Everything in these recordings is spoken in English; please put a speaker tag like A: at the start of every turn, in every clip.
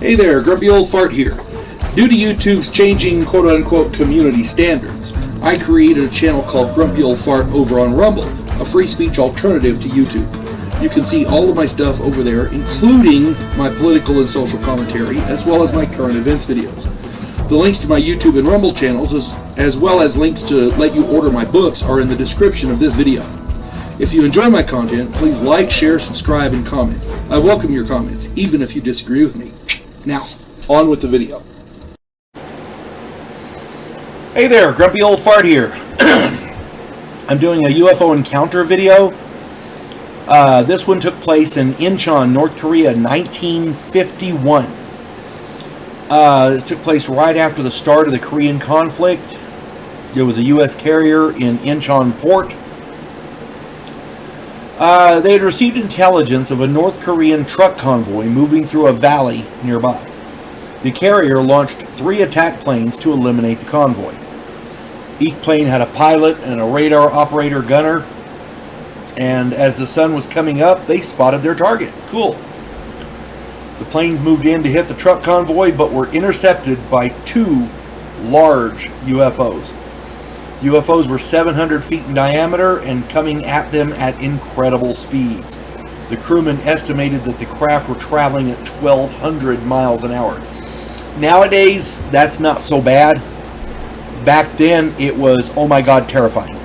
A: Hey there, Grumpy Old Fart here. Due to YouTube's changing quote-unquote community standards, I created a channel called Grumpy Old Fart over on Rumble, a free speech alternative to YouTube. You can see all of my stuff over there, including my political and social commentary, as well as my current events videos. The links to my YouTube and Rumble channels, as well as links to let you order my books, are in the description of this video. If you enjoy my content, please like, share, subscribe, and comment. I welcome your comments, even if you disagree with me. Now, on with the video. Hey there, Grumpy Old Fart here. I'm doing a UFO encounter video. This one took place in Unchon, North Korea, 1951. It took place right after the start of the Korean conflict. There was a U.S. carrier in Unchon port. They had received intelligence of a North Korean truck convoy moving through a valley nearby. The carrier launched 3 attack planes to eliminate the convoy. Each plane had a pilot and a radar operator gunner, and as the sun was coming up, they spotted their target. Cool. The planes moved in to hit the truck convoy, but were intercepted by 2 large UFOs. The UFOs were 700 feet in diameter and coming at them at incredible speeds. The crewmen estimated that the craft were traveling at 1,200 miles an hour. Nowadays, that's not so bad. Back then, it was, oh my God, terrifying.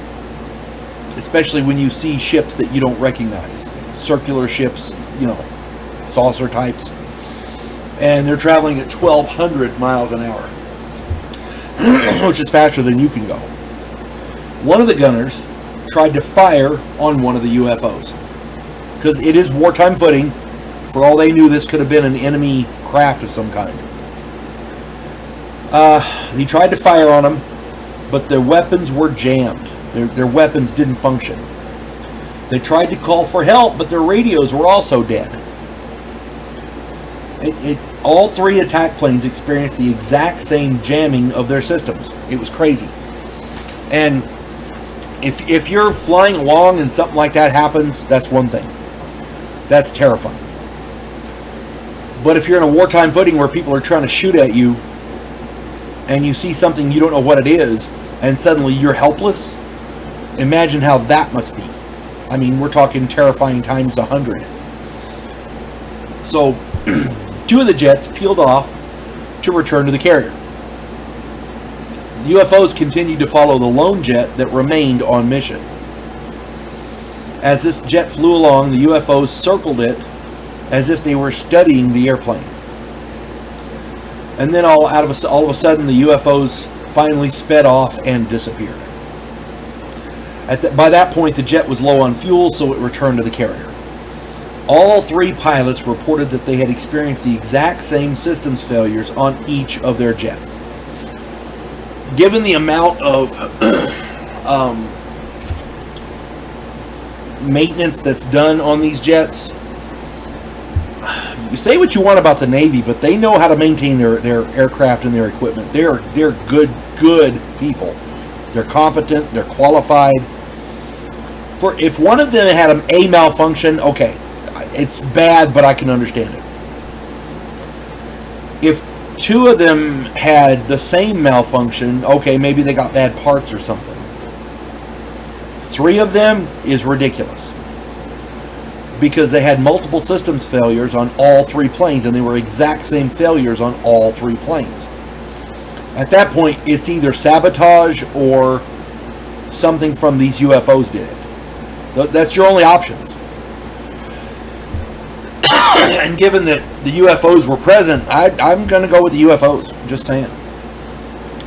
A: Especially when you see ships that you don't recognize. Circular ships, saucer types. And they're traveling at 1,200 miles an hour. Which is faster than you can go. One of the gunners tried to fire on one of the UFOs. Because it is wartime footing. For all they knew, this could have been an enemy craft of some kind. He tried to fire on them, but their weapons were jammed. Their weapons didn't function. They tried to call for help, but their radios were also dead. All 3 attack planes experienced the exact same jamming of their systems. It was crazy. And if you're flying along and something like that happens, that's one thing. That's terrifying. But if you're in a wartime footing where people are trying to shoot at you, and you see something you don't know what it is, and suddenly you're helpless, imagine how that must be. I mean, we're talking terrifying times 100. So, 2 of the jets peeled off to return to the carrier. The UFOs continued to follow the lone jet that remained on mission. As this jet flew along, the UFOs circled it as if they were studying the airplane. And then all of a sudden, the UFOs finally sped off and disappeared. By that point, the jet was low on fuel, so it returned to the carrier. All 3 pilots reported that they had experienced the exact same systems failures on each of their jets. Given the amount of maintenance that's done on these jets, you say what you want about the Navy, but they know how to maintain their aircraft and their equipment. They're good people. They're competent. They're qualified. If one of them had a malfunction, okay, it's bad, but I can understand it. If 2 of them had the same malfunction, okay, maybe they got bad parts or something. 3 of them is ridiculous. Because they had multiple systems failures on all 3 planes, and they were exact same failures on all 3 planes. At that point, it's either sabotage or something from these UFOs did it. That's your only options. And given that the UFOs were present, I'm going to go with the UFOs. Just saying.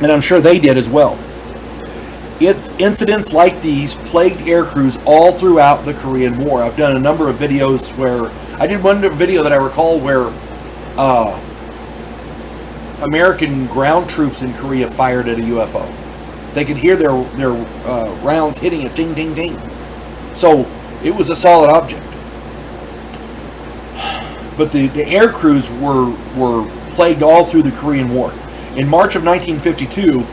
A: And I'm sure they did as well. Incidents like these plagued aircrews all throughout the Korean War. I've done a number of videos where... I did one video that I recall where American ground troops in Korea fired at a UFO. They could hear their rounds hitting it, ting, ting, ting. So, it was a solid object. But the air crews were plagued all through the Korean War. In March of 1952,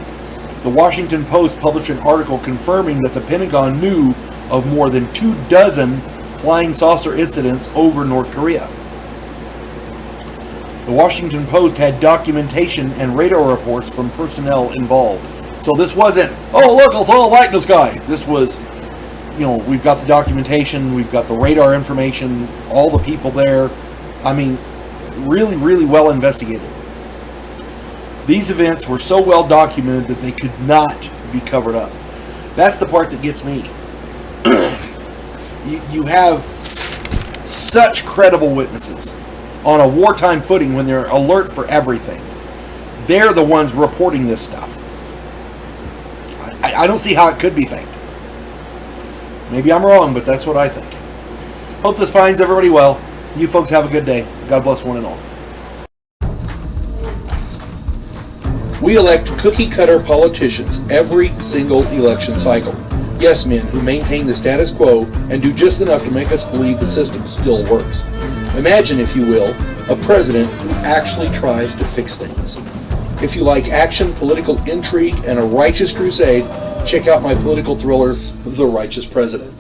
A: the Washington Post published an article confirming that the Pentagon knew of more than 24 flying saucer incidents over North Korea. The Washington Post had documentation and radar reports from personnel involved. So this wasn't, oh look, it's all light in the sky. This was, we've got the documentation, we've got the radar information, all the people there. I mean, really, really well investigated. These events were so well documented that they could not be covered up. That's the part that gets me. You have such credible witnesses on a wartime footing when they're alert for everything. They're the ones reporting this stuff. I don't see how it could be faked. Maybe I'm wrong, but that's what I think. Hope this finds everybody well. You folks have a good day. God bless one and all. We elect cookie-cutter politicians every single election cycle. Yes men who maintain the status quo and do just enough to make us believe the system still works. Imagine, if you will, a president who actually tries to fix things. If you like action, political intrigue, and a righteous crusade, check out my political thriller, The Righteous President.